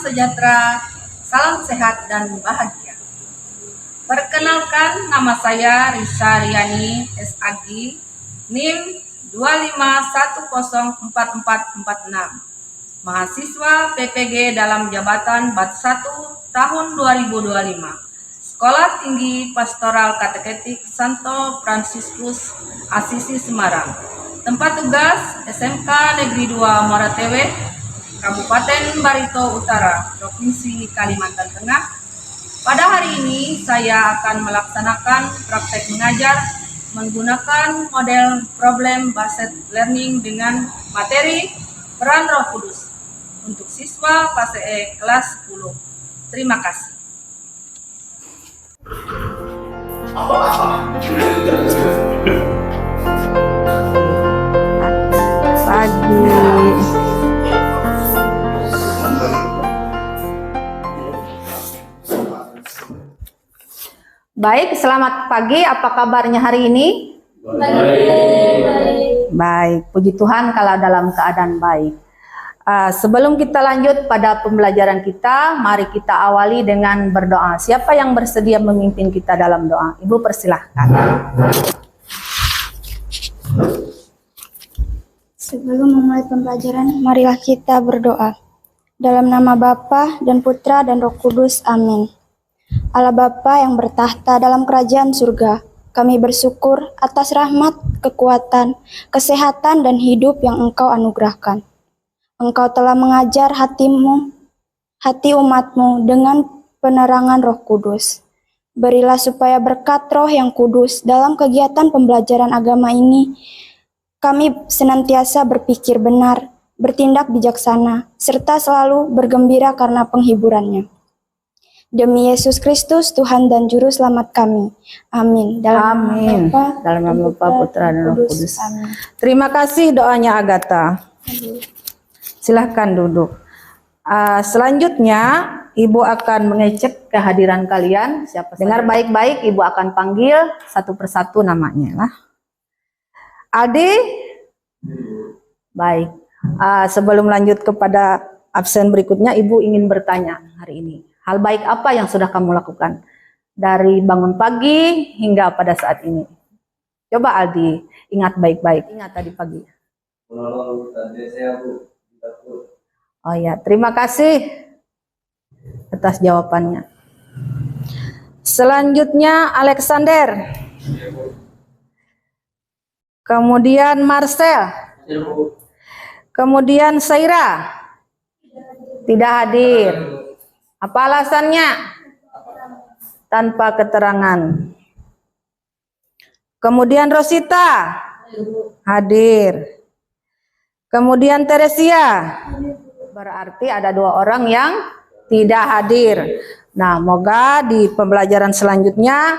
sejahtera, salam sehat dan bahagia. Perkenalkan, nama saya Risa Riani SAG, NIM 2510446, mahasiswa PPG dalam jabatan Bat 1 tahun 2025, Sekolah Tinggi Pastoral Kateketik Santo Fransiskus Asisi Semarang. Tempat tugas SMK Negeri 2 Moratewe, Kabupaten Barito Utara, Provinsi Kalimantan Tengah. Pada hari ini saya akan melaksanakan praktek mengajar menggunakan model problem based learning dengan materi peran Roh Kudus untuk siswa PASE kelas 10. Terima kasih. Pagi. Baik, selamat pagi. Apa kabarnya hari ini? Baik, puji Tuhan kalau dalam keadaan baik. Sebelum kita lanjut pada pembelajaran kita, mari kita awali dengan berdoa. Siapa yang bersedia memimpin kita dalam doa? Ibu persilahkan. Sebelum memulai pembelajaran, marilah kita berdoa. Dalam nama Bapa dan Putra dan Roh Kudus, amin. Allah Bapa yang bertahta dalam kerajaan surga, kami bersyukur atas rahmat, kekuatan, kesehatan, dan hidup yang Engkau anugerahkan. Engkau telah mengajar hati umatmu dengan penerangan Roh Kudus. Berilah supaya berkat Roh yang kudus dalam kegiatan pembelajaran agama ini, kami senantiasa berpikir benar, bertindak bijaksana, serta selalu bergembira karena penghiburannya. Demi Yesus Kristus, Tuhan dan Juru Selamat kami. Amin. Dalam nama Bapa, Putra, dan Roh Kudus. Amin. Terima kasih doanya Agatha. Silahkan duduk. Selanjutnya, Ibu akan mengecek kehadiran kalian. Dengar baik-baik, Ibu akan panggil satu persatu namanya lah. Adi, baik. Sebelum lanjut kepada absen berikutnya, Ibu ingin bertanya hari ini. Hal baik apa yang sudah kamu lakukan dari bangun pagi hingga pada saat ini? Coba Aldi, ingat baik-baik. Ingat tadi pagi. Oh ya, terima kasih atas jawabannya. Selanjutnya Alexander. Kemudian Marcel. Kemudian Saira. Tidak hadir. Apa alasannya? Tanpa keterangan. Kemudian Rosita. Hadir. Kemudian Teresia. Berarti ada 2 orang yang tidak hadir. Nah, moga di pembelajaran selanjutnya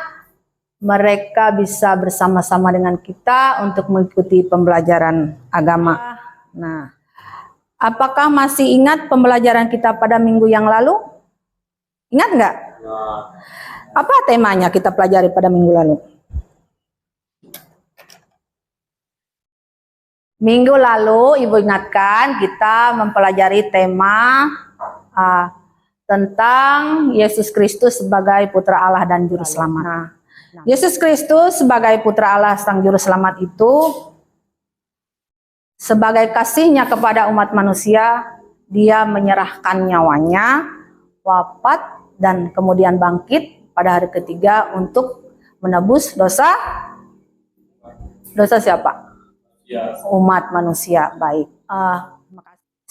mereka bisa bersama-sama dengan kita untuk mengikuti pembelajaran agama. Nah, apakah masih ingat pembelajaran kita pada minggu yang lalu? Ingat nggak? Apa temanya kita pelajari pada minggu lalu? Minggu lalu, Ibu ingatkan kita mempelajari tema tentang Yesus Kristus sebagai Putra Allah dan Juru Selamat. Yesus Kristus sebagai Putra Allah Sang Juru Selamat itu sebagai kasihnya kepada umat manusia, dia menyerahkan nyawanya, wafat, dan kemudian bangkit pada hari ketiga untuk menebus dosa siapa? Umat manusia. Baik.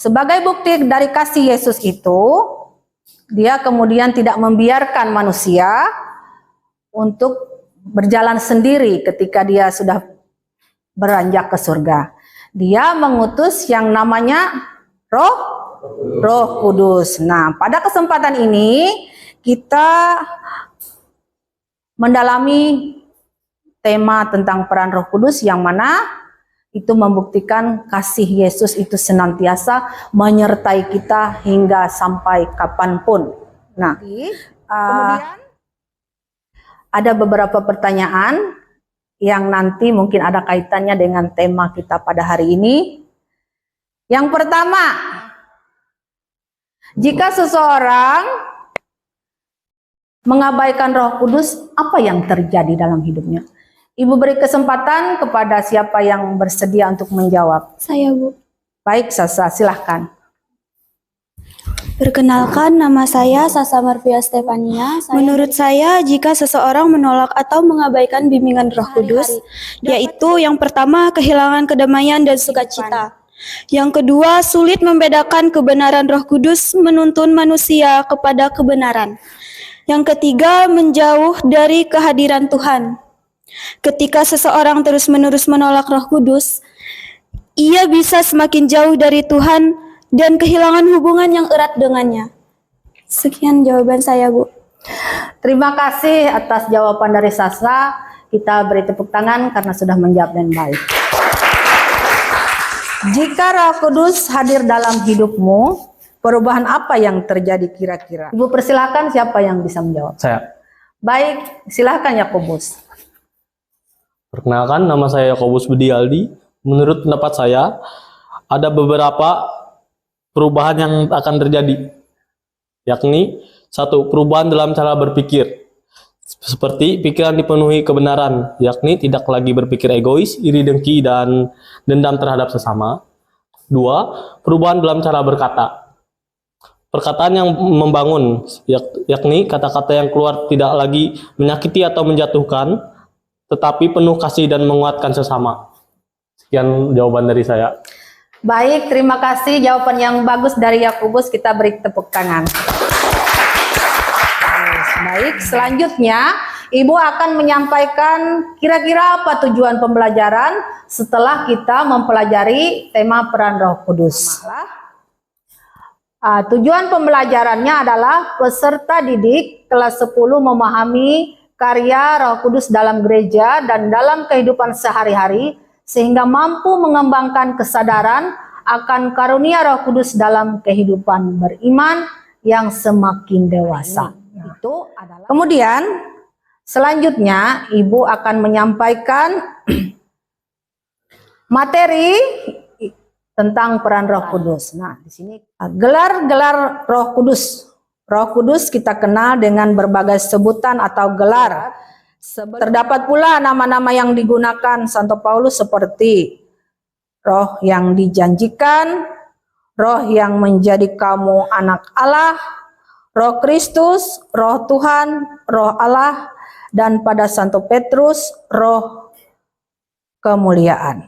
Sebagai bukti dari kasih Yesus itu, dia kemudian tidak membiarkan manusia untuk berjalan sendiri ketika dia sudah beranjak ke surga. Dia mengutus yang namanya Roh Kudus. Nah, pada kesempatan ini kita mendalami tema tentang peran Roh Kudus yang mana itu membuktikan kasih Yesus itu senantiasa menyertai kita hingga sampai kapanpun. Nah, kemudian ada beberapa pertanyaan yang nanti mungkin ada kaitannya dengan tema kita pada hari ini. Yang pertama, Jika seseorang mengabaikan Roh Kudus, apa yang terjadi dalam hidupnya? Ibu beri kesempatan kepada siapa yang bersedia untuk menjawab. Saya, Bu. Baik, Sasa, silahkan. Perkenalkan, nama saya Sasa Marvia Stefania. Menurut saya, jika seseorang menolak atau mengabaikan bimbingan Roh Kudus, yaitu yang pertama, kehilangan kedamaian dan sukacita. Yang kedua, sulit membedakan kebenaran Roh Kudus menuntun manusia kepada kebenaran. Yang ketiga, menjauh dari kehadiran Tuhan. Ketika seseorang terus-menerus menolak Roh Kudus, ia bisa semakin jauh dari Tuhan dan kehilangan hubungan yang erat dengannya. Sekian jawaban saya, Bu. Terima kasih atas jawaban dari Sasa. Kita beri tepuk tangan karena sudah menjawab dengan baik. Jika Roh Kudus hadir dalam hidupmu, perubahan apa yang terjadi kira-kira? Ibu persilahkan, siapa yang bisa menjawab? Saya. Baik, silahkan Yakobus. Perkenalkan, nama saya Yakobus Budi Aldi. Menurut pendapat saya, ada beberapa perubahan yang akan terjadi, yakni satu, perubahan dalam cara berpikir. Seperti pikiran dipenuhi kebenaran, yakni tidak lagi berpikir egois, iri dengki, dan dendam terhadap sesama. Dua, perubahan dalam cara berkata. Perkataan yang membangun, yakni kata-kata yang keluar tidak lagi menyakiti atau menjatuhkan, tetapi penuh kasih dan menguatkan sesama. Sekian jawaban dari saya. Baik, terima kasih jawaban yang bagus dari Yakobus. Kita beri tepuk tangan. Baik, selanjutnya Ibu akan menyampaikan kira-kira apa tujuan pembelajaran setelah kita mempelajari tema peran Roh Kudus. Tujuan pembelajarannya adalah peserta didik kelas 10 memahami karya Roh Kudus dalam gereja dan dalam kehidupan sehari-hari, sehingga mampu mengembangkan kesadaran akan karunia Roh Kudus dalam kehidupan beriman yang semakin dewasa. Itu adalah. Kemudian selanjutnya Ibu akan menyampaikan materi tentang peran Roh Kudus. Nah, di sini gelar-gelar Roh Kudus. Roh Kudus kita kenal dengan berbagai sebutan atau gelar. Terdapat pula nama-nama yang digunakan Santo Paulus seperti Roh yang dijanjikan, Roh yang menjadi kamu anak Allah, Roh Kristus, Roh Tuhan, Roh Allah, dan pada Santo Petrus, Roh kemuliaan.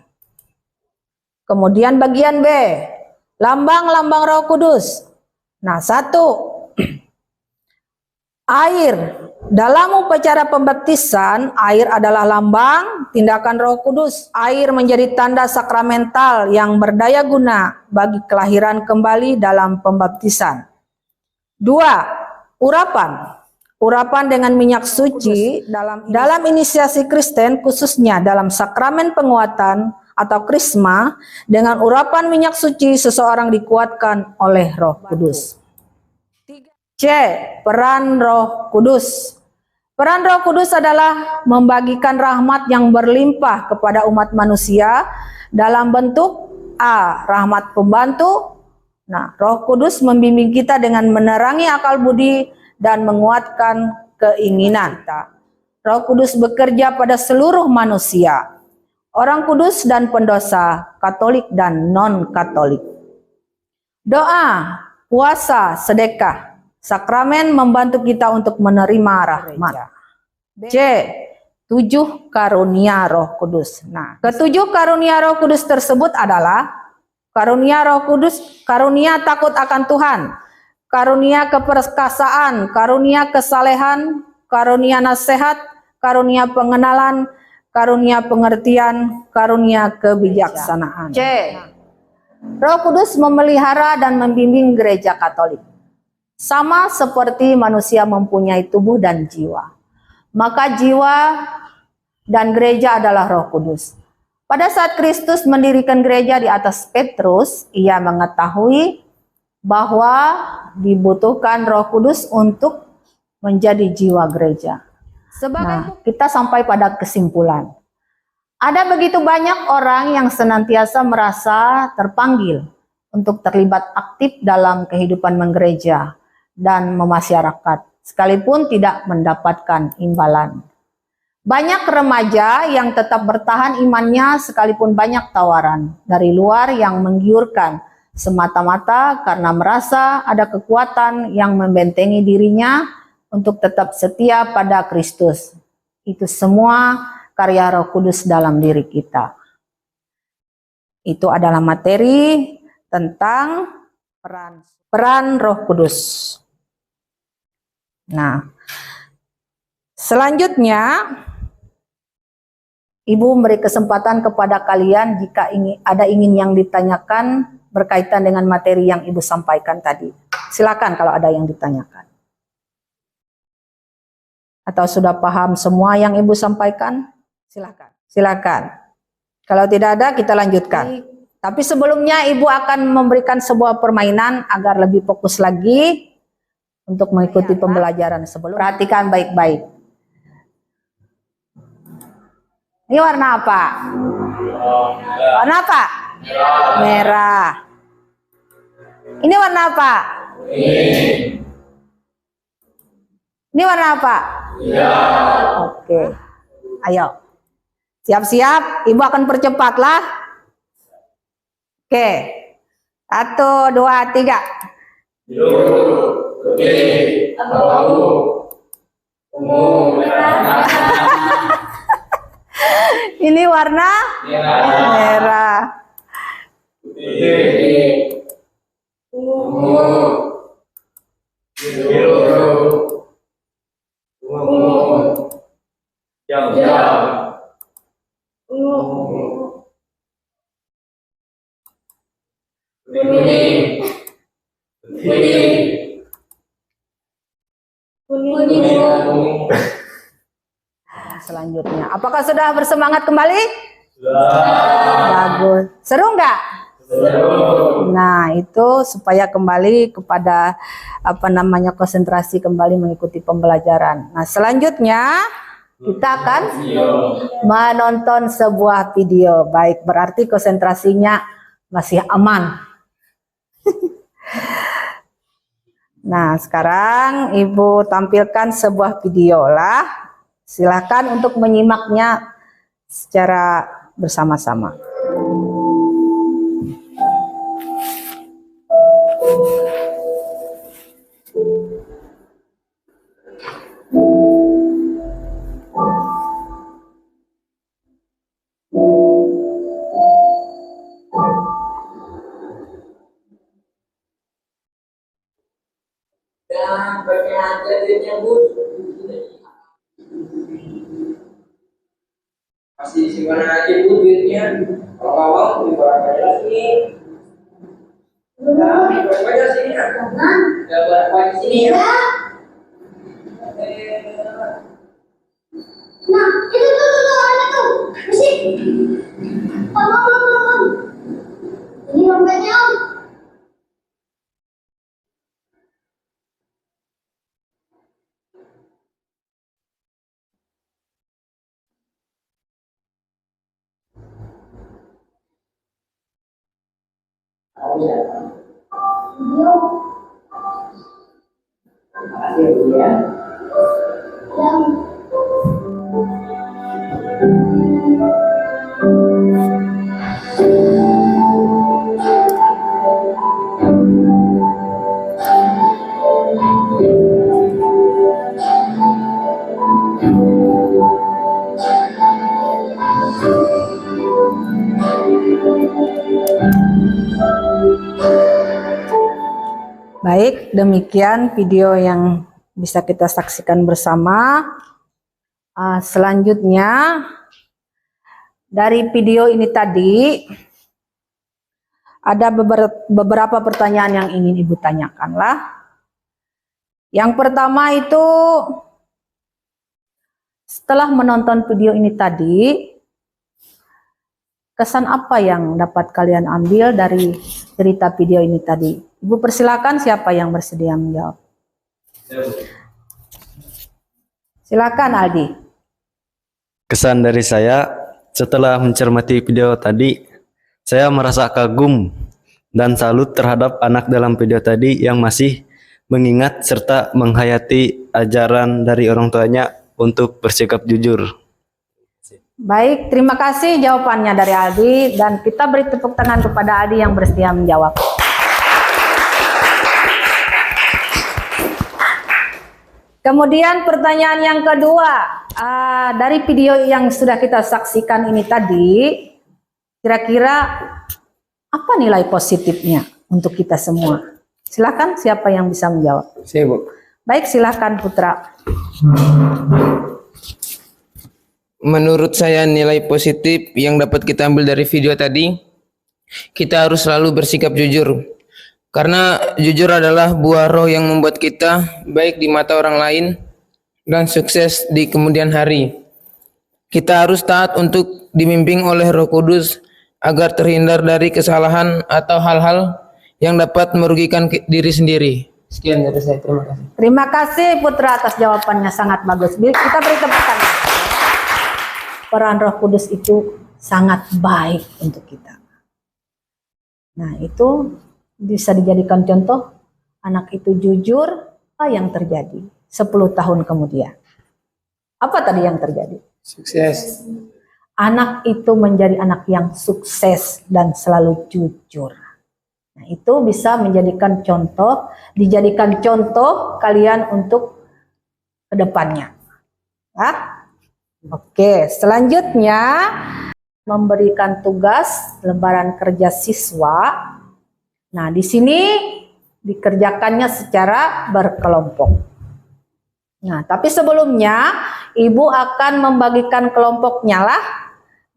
Kemudian bagian B, lambang-lambang Roh Kudus. Nah, satu, air. Dalam upacara pembaptisan, air adalah lambang tindakan Roh Kudus. Air menjadi tanda sakramental yang berdaya guna bagi kelahiran kembali dalam pembaptisan. Dua, urapan. Urapan dengan minyak suci dalam inisiasi Kristen, khususnya dalam sakramen penguatan atau krisma, dengan urapan minyak suci seseorang dikuatkan oleh Roh Kudus. C. Peran Roh Kudus. Peran Roh Kudus adalah membagikan rahmat yang berlimpah kepada umat manusia dalam bentuk A. Rahmat pembantu. Nah, Roh Kudus membimbing kita dengan menerangi akal budi dan menguatkan keinginan. Roh Kudus bekerja pada seluruh manusia, orang kudus dan pendosa, Katolik dan non-Katolik. Doa, puasa, sedekah. Sakramen membantu kita untuk menerima rahmat. C. 7 karunia Roh Kudus. Nah, ketujuh karunia Roh Kudus tersebut adalah karunia Roh Kudus, karunia takut akan Tuhan, karunia keperkasaan, karunia kesalehan, karunia nasihat, karunia pengenalan, karunia pengertian, karunia kebijaksanaan. C. Roh Kudus memelihara dan membimbing gereja Katolik. Sama seperti manusia mempunyai tubuh dan jiwa, maka jiwa dan gereja adalah Roh Kudus. Pada saat Kristus mendirikan gereja di atas Petrus, ia mengetahui bahwa dibutuhkan Roh Kudus untuk menjadi jiwa gereja. Nah, kita sampai pada kesimpulan. Ada begitu banyak orang yang senantiasa merasa terpanggil untuk terlibat aktif dalam kehidupan menggereja dan memasyarakat, sekalipun tidak mendapatkan imbalan. Banyak remaja yang tetap bertahan imannya sekalipun banyak tawaran dari luar yang menggiurkan, semata-mata karena merasa ada kekuatan yang membentengi dirinya untuk tetap setia pada Kristus. Itu semua karya Roh Kudus dalam diri kita. Itu adalah materi tentang peran Roh Kudus. Nah, selanjutnya Ibu memberi kesempatan kepada kalian jika ingin yang ditanyakan berkaitan dengan materi yang Ibu sampaikan tadi. Silakan kalau ada yang ditanyakan. Atau sudah paham semua yang Ibu sampaikan? Silakan. Silakan. Kalau tidak ada, kita lanjutkan. Tapi sebelumnya Ibu akan memberikan sebuah permainan agar lebih fokus lagi untuk mengikuti pembelajaran sebelum. Perhatikan baik-baik. Ini warna apa? Warna apa? Merah. Ini warna apa? Ini warna apa? Oke. Ayo. Siap-siap, Ibu akan percepatlah. Oke. 1, 2, 3. Biru, putih, abu-abu, ungu, merah. Ini warna merah. Putih, ungu, biru, ungu, hijau, kuning, kuning. Selanjutnya, apakah sudah bersemangat kembali? Bagus. Seru nggak? Nah, itu supaya kembali kepada konsentrasi kembali mengikuti pembelajaran. Nah, selanjutnya kita akan menonton sebuah video. Baik, berarti konsentrasinya masih aman. Nah, sekarang Ibu tampilkan sebuah video lah. Silakan untuk menyimaknya secara bersama-sama. Dan perkenalkan dirinya, Bu. Masih simpan aja, Bu, duitnya. Kalau mau dibawa aja sini. Nah, dibawa aja sini ya. Gak bawa aja sini ya. Nah, itu ada tuh. Musik. Om. Ini dompetnya, Om. Video. Makasih, Bu, ya. Yang Baik, demikian video yang bisa kita saksikan bersama. Selanjutnya, dari video ini tadi, ada beberapa pertanyaan yang ingin Ibu tanyakan lah. Yang pertama itu, setelah menonton video ini tadi, kesan apa yang dapat kalian ambil dari cerita video ini tadi? Ibu persilakan, siapa yang bersedia menjawab? Silakan Aldi. Kesan dari saya setelah mencermati video tadi, saya merasa kagum dan salut terhadap anak dalam video tadi yang masih mengingat serta menghayati ajaran dari orang tuanya untuk bersikap jujur. Baik, terima kasih jawabannya dari Aldi, dan kita beri tepuk tangan kepada Aldi yang bersedia menjawab. Kemudian pertanyaan yang kedua, dari video yang sudah kita saksikan ini tadi, kira-kira apa nilai positifnya untuk kita semua? Silakan, siapa yang bisa menjawab? Saya, Bu. Baik, silakan Putra. Menurut saya nilai positif yang dapat kita ambil dari video tadi, kita harus selalu bersikap jujur. Karena jujur adalah buah roh yang membuat kita baik di mata orang lain dan sukses di kemudian hari. Kita harus taat untuk dibimbing oleh Roh Kudus agar terhindar dari kesalahan atau hal-hal yang dapat merugikan diri sendiri. Sekian dari saya, terima kasih. Terima kasih Putra atas jawabannya, sangat bagus. Kita beri tepuk tangan. Peran Roh Kudus itu sangat baik untuk kita. Nah, itu bisa dijadikan contoh. Anak itu jujur, apa yang terjadi 10 tahun kemudian? Apa tadi yang terjadi? Sukses. Anak itu menjadi anak yang sukses dan selalu jujur. Nah, itu bisa menjadikan contoh, dijadikan contoh kalian untuk kedepannya. Ya? Oke, selanjutnya memberikan tugas lembaran kerja siswa. Nah, di sini dikerjakannya secara berkelompok. Nah, tapi sebelumnya Ibu akan membagikan kelompoknya lah.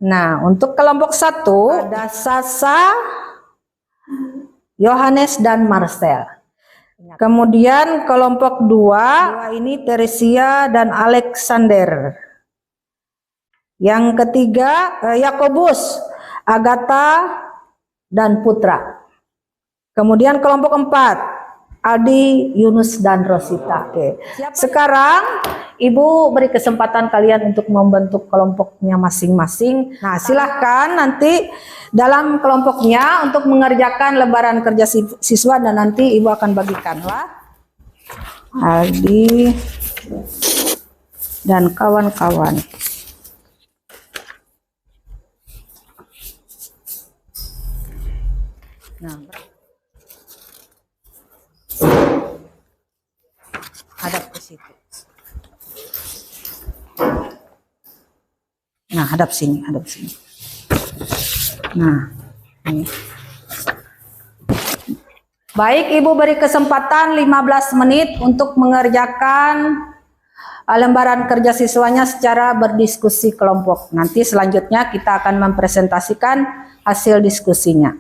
Nah, untuk kelompok 1 ada Sasa, Yohanes dan Marcel. Kemudian kelompok 2 ini Teresia dan Alexander. Yang ketiga Yakobus, Agatha dan Putra. Kemudian kelompok 4 Aldi, Yunus dan Rosita. Oke. Sekarang Ibu beri kesempatan kalian untuk membentuk kelompoknya masing-masing. Nah, silahkan nanti dalam kelompoknya untuk mengerjakan lembaran kerja siswa, dan nanti Ibu akan bagikanlah Aldi dan kawan-kawan. Nah, hadap ke situ. Nah, hadap sini, hadap sini. Nah, ini. Baik, Ibu beri kesempatan 15 menit untuk mengerjakan lembaran kerja siswanya secara berdiskusi kelompok. Nanti selanjutnya kita akan mempresentasikan hasil diskusinya.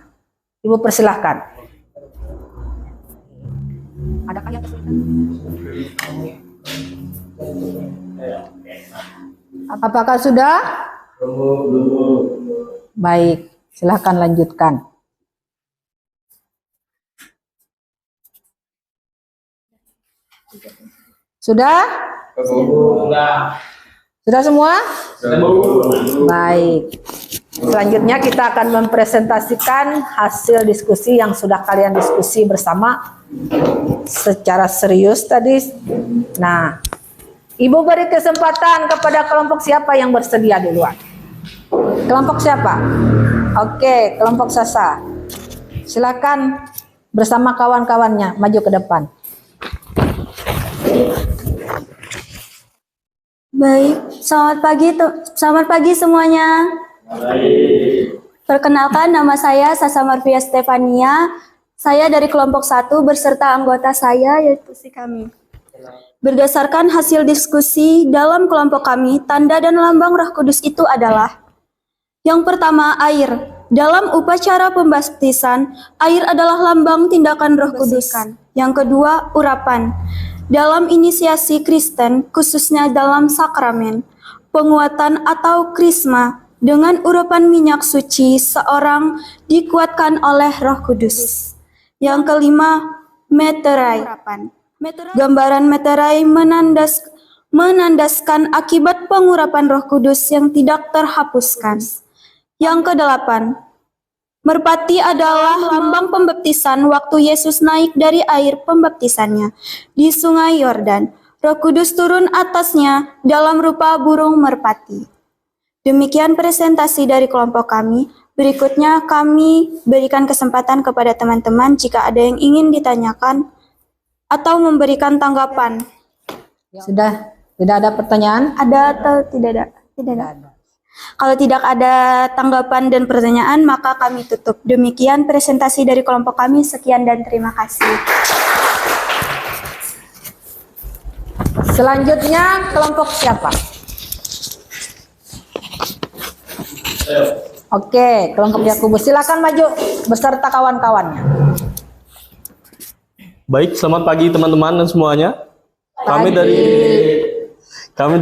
Ibu persilahkan. Adakah yang kesulitan? Apakah sudah? Baik, silahkan lanjutkan. Sudah? Sudah semua? Baik. Selanjutnya kita akan mempresentasikan hasil diskusi yang sudah kalian diskusi bersama secara serius tadi. Nah, Ibu beri kesempatan kepada kelompok siapa yang bersedia duluan? Kelompok siapa? Oke, kelompok Sasa. Silakan bersama kawan-kawannya maju ke depan. Baik, selamat pagi semuanya. Perkenalkan, nama saya Sasa Marvia Stefania. Saya dari kelompok 1 beserta anggota saya yaitu si kami. Berdasarkan hasil diskusi dalam kelompok kami, tanda dan lambang Roh Kudus itu adalah: yang pertama, air. Dalam upacara pembaptisan, air adalah lambang tindakan Roh Kudus. Yang kedua, urapan. Dalam inisiasi Kristen, khususnya dalam sakramen, penguatan atau krisma, dengan urapan minyak suci, seorang dikuatkan oleh Roh Kudus. Yang kelima, meterai. Gambaran meterai menandaskan akibat pengurapan Roh Kudus yang tidak terhapuskan. Yang kedelapan, Merpati adalah lambang pembaptisan waktu Yesus naik dari air pembaptisannya di Sungai Yordan. Roh Kudus turun atasnya dalam rupa burung merpati. Demikian presentasi dari kelompok kami. Berikutnya kami berikan kesempatan kepada teman-teman jika ada yang ingin ditanyakan atau memberikan tanggapan. Sudah tidak ada pertanyaan? Ada atau tidak ada? Tidak ada. Kalau tidak ada tanggapan dan pertanyaan, maka kami tutup. Demikian presentasi dari kelompok kami. Sekian dan terima kasih. Selanjutnya kelompok siapa? Oke, kelompok Yakubus. Silakan maju beserta kawan-kawannya. Baik, selamat pagi teman-teman dan semuanya. Kami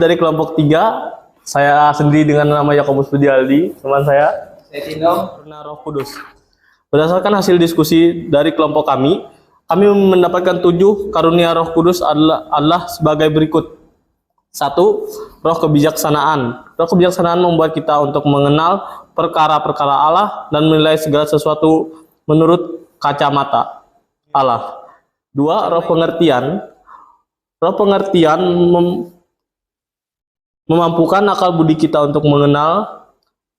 dari kelompok 3. Saya sendiri dengan nama Yakobus Budialdi, teman saya Pernah Roh Kudus. Berdasarkan hasil diskusi dari kelompok kami mendapatkan 7 karunia Roh Kudus adalah sebagai berikut. 1. Roh kebijaksanaan. Roh kebijaksanaan membuat kita untuk mengenal perkara-perkara Allah dan menilai segala sesuatu menurut kacamata Allah. 2. Roh pengertian. Roh pengertian memampukan akal budi kita untuk mengenal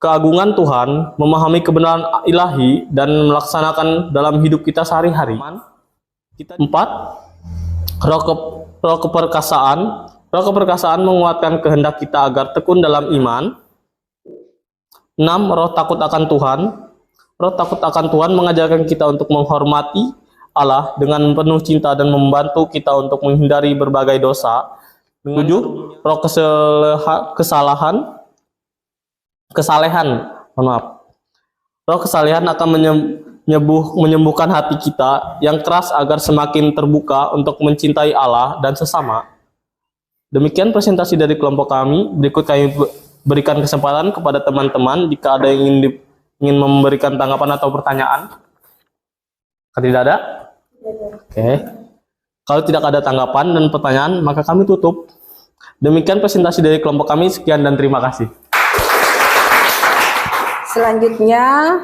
keagungan Tuhan, memahami kebenaran ilahi, dan melaksanakan dalam hidup kita sehari-hari. 4. Roh keperkasaan. Roh keperkasaan menguatkan kehendak kita agar tekun dalam iman. 6. Roh takut akan Tuhan. Roh takut akan Tuhan mengajarkan kita untuk menghormati Allah dengan penuh cinta dan membantu kita untuk menghindari berbagai dosa. 7. Roh kesalehan. Roh kesalehan akan menyembuhkan hati kita yang keras agar semakin terbuka untuk mencintai Allah dan sesama. Demikian presentasi dari kelompok kami. Berikut kami berikan kesempatan kepada teman-teman jika ada yang ingin memberikan tanggapan atau pertanyaan. Tidak ada? Oke. Kalau tidak ada tanggapan dan pertanyaan, maka kami tutup. Demikian presentasi dari kelompok kami. Sekian dan terima kasih. Selanjutnya,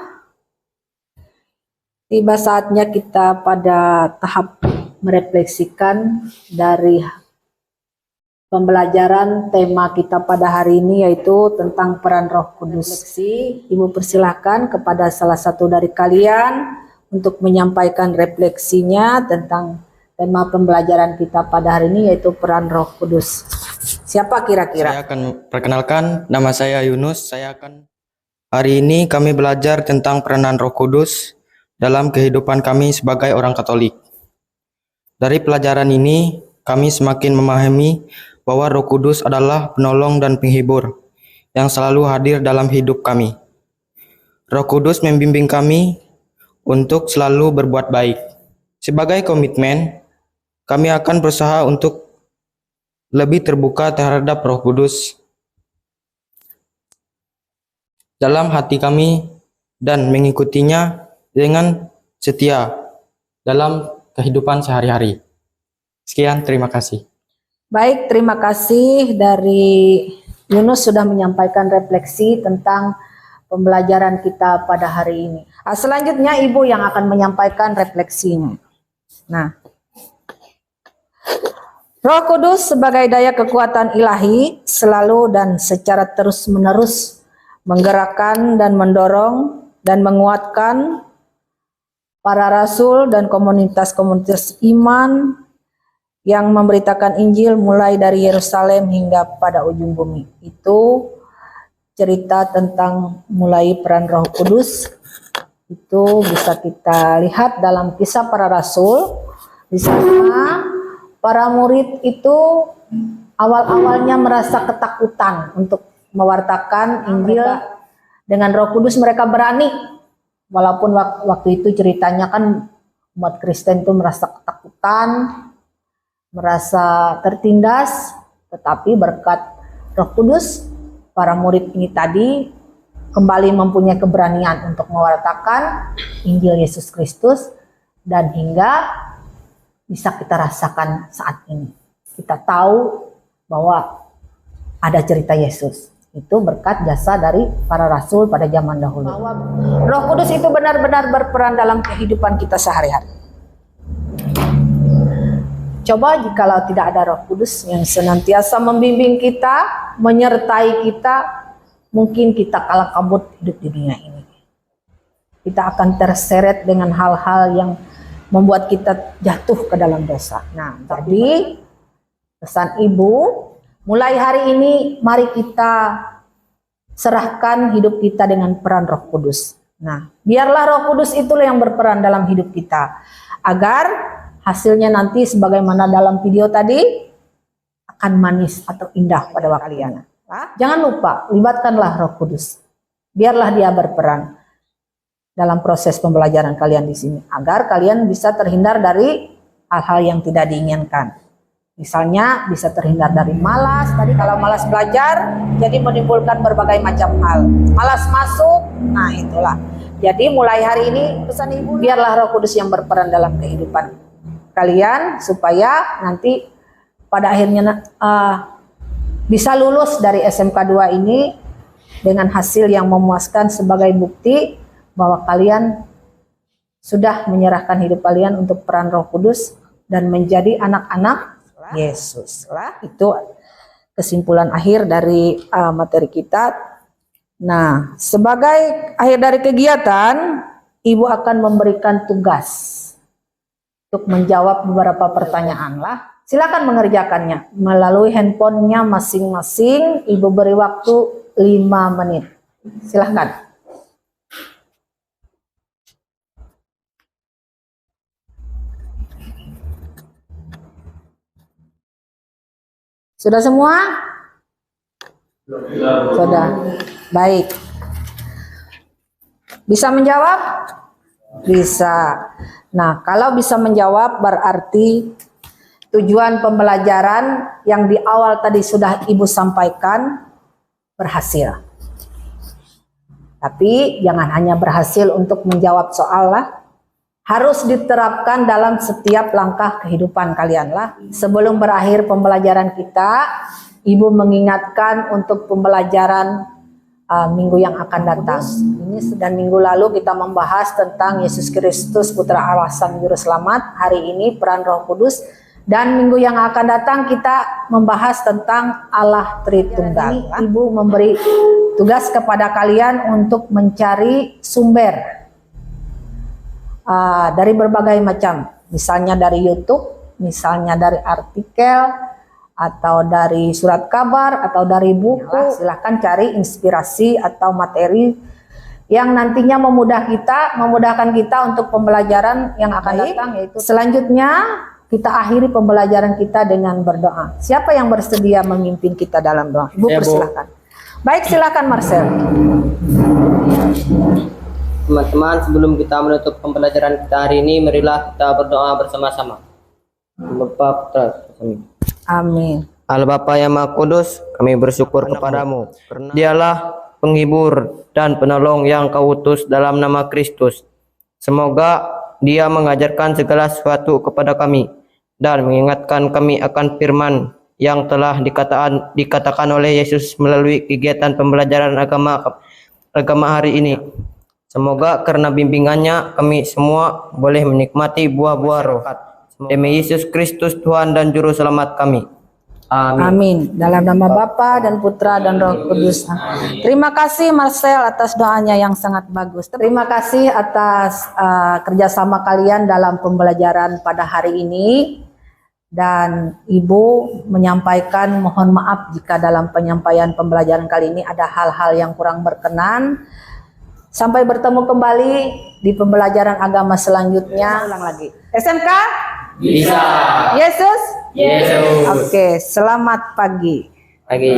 tiba saatnya kita pada tahap merefleksikan dari pembelajaran tema kita pada hari ini, yaitu tentang peran Roh Kudus. Ibu persilahkan kepada salah satu dari kalian untuk menyampaikan refleksinya tentang tema pembelajaran kita pada hari ini, yaitu peran Roh Kudus. Siapa kira-kira? Saya akan perkenalkan, nama saya Yunus. Hari ini kami belajar tentang peranan Roh Kudus dalam kehidupan kami sebagai orang Katolik. Dari pelajaran ini, kami semakin memahami bahwa Roh Kudus adalah penolong dan penghibur yang selalu hadir dalam hidup kami. Roh Kudus membimbing kami untuk selalu berbuat baik. Sebagai komitmen, kami akan berusaha untuk lebih terbuka terhadap Roh Kudus dalam hati kami dan mengikutinya dengan setia dalam kehidupan sehari-hari. Sekian, terima kasih. Baik, terima kasih dari Yunus sudah menyampaikan refleksi tentang pembelajaran kita pada hari ini. Selanjutnya Ibu yang akan menyampaikan refleksinya. Nah, Roh Kudus sebagai daya kekuatan ilahi selalu dan secara terus-menerus menggerakkan dan mendorong dan menguatkan para rasul dan komunitas-komunitas iman yang memberitakan Injil mulai dari Yerusalem hingga pada ujung bumi. Itu cerita tentang mulai peran Roh Kudus. Itu bisa kita lihat dalam Kisah Para Rasul. Di sana para murid itu awal-awalnya merasa ketakutan untuk mewartakan Injil. Dengan Roh Kudus mereka berani, walaupun waktu itu ceritanya kan umat Kristen itu merasa ketakutan, merasa tertindas, tetapi berkat Roh Kudus para murid ini tadi kembali mempunyai keberanian untuk mewartakan Injil Yesus Kristus, dan hingga bisa kita rasakan saat ini. Kita tahu bahwa ada cerita Yesus. Itu berkat jasa dari para rasul pada zaman dahulu. Bahwa Roh Kudus itu benar-benar berperan dalam kehidupan kita sehari-hari. Coba jikalau tidak ada Roh Kudus yang senantiasa membimbing kita, menyertai kita, mungkin kita kalah kabut hidup di dunia ini. Kita akan terseret dengan hal-hal yang membuat kita jatuh ke dalam dosa. Nah, jadi pesan Ibu, mulai hari ini mari kita serahkan hidup kita dengan peran Roh Kudus. Nah, biarlah Roh Kudus itulah yang berperan dalam hidup kita, agar hasilnya nanti sebagaimana dalam video tadi akan manis atau indah pada waktu kalian. Jangan lupa, libatkanlah Roh Kudus. Biarlah dia berperan dalam proses pembelajaran kalian di sini, agar kalian bisa terhindar dari hal-hal yang tidak diinginkan. Misalnya bisa terhindar dari malas. Tadi kalau malas belajar, jadi menimbulkan berbagai macam hal. Malas masuk, nah itulah. Jadi mulai hari ini pesan Ibu, biarlah Roh Kudus yang berperan dalam kehidupan kalian, supaya nanti pada akhirnya bisa lulus dari SMK 2 ini dengan hasil yang memuaskan sebagai bukti bahwa kalian sudah menyerahkan hidup kalian untuk peran Roh Kudus dan menjadi anak-anak Yesus. Itu kesimpulan akhir dari materi kita. Nah, sebagai akhir dari kegiatan, Ibu akan memberikan tugas untuk menjawab beberapa pertanyaan lah. Silakan mengerjakannya melalui handphonenya masing-masing. Ibu beri waktu 5 menit. Silakan. Sudah semua? Sudah. Baik. Bisa menjawab? Bisa. Nah, kalau bisa menjawab berarti tujuan pembelajaran yang di awal tadi sudah Ibu sampaikan berhasil. Tapi jangan hanya berhasil untuk menjawab soal lah. Harus diterapkan dalam setiap langkah kehidupan kalian lah. Sebelum berakhir pembelajaran kita, Ibu mengingatkan untuk pembelajaran minggu yang akan datang. Ini dan minggu lalu kita membahas tentang Yesus Kristus Putra Allah Sang Juru Selamat. Hari ini peran Roh Kudus. Dan minggu yang akan datang kita membahas tentang Allah Tritunggal. Ibu memberi tugas kepada kalian untuk mencari sumber dari berbagai macam, misalnya dari YouTube, misalnya dari artikel, atau dari surat kabar, atau dari buku. Silahkan cari inspirasi atau materi yang nantinya memudahkan kita untuk pembelajaran yang akan datang. Yaitu selanjutnya kita akhiri pembelajaran kita dengan berdoa. Siapa yang bersedia memimpin kita dalam doa? Ibu persilahkan. Baik, silakan Marcel. Teman-teman, sebelum kita menutup pembelajaran kita hari ini, marilah kita berdoa bersama-sama. Bapa, Putra, Amin. Amin. Allah Bapa yang Maha Kudus, kami bersyukur kepadamu karena Dialah penghibur dan penolong yang Kau utus dalam nama Kristus. Semoga Dia mengajarkan segala sesuatu kepada kami dan mengingatkan kami akan firman yang telah dikatakan oleh Yesus melalui kegiatan pembelajaran agama hari ini. Semoga karena bimbingannya kami semua boleh menikmati buah-buah roh. Demi Yesus Kristus Tuhan dan Juru Selamat kami. Amin. Amin. Dalam nama Bapa dan Putra dan Roh Kudus. Terima kasih Marcel atas doanya yang sangat bagus. Terima kasih atas kerjasama kalian dalam pembelajaran pada hari ini. Dan Ibu menyampaikan mohon maaf jika dalam penyampaian pembelajaran kali ini ada hal-hal yang kurang berkenan. Sampai bertemu kembali di pembelajaran agama selanjutnya. Ulang lagi. SMK? Bisa. Yesus? Yesus. Oke, selamat pagi. Pagi.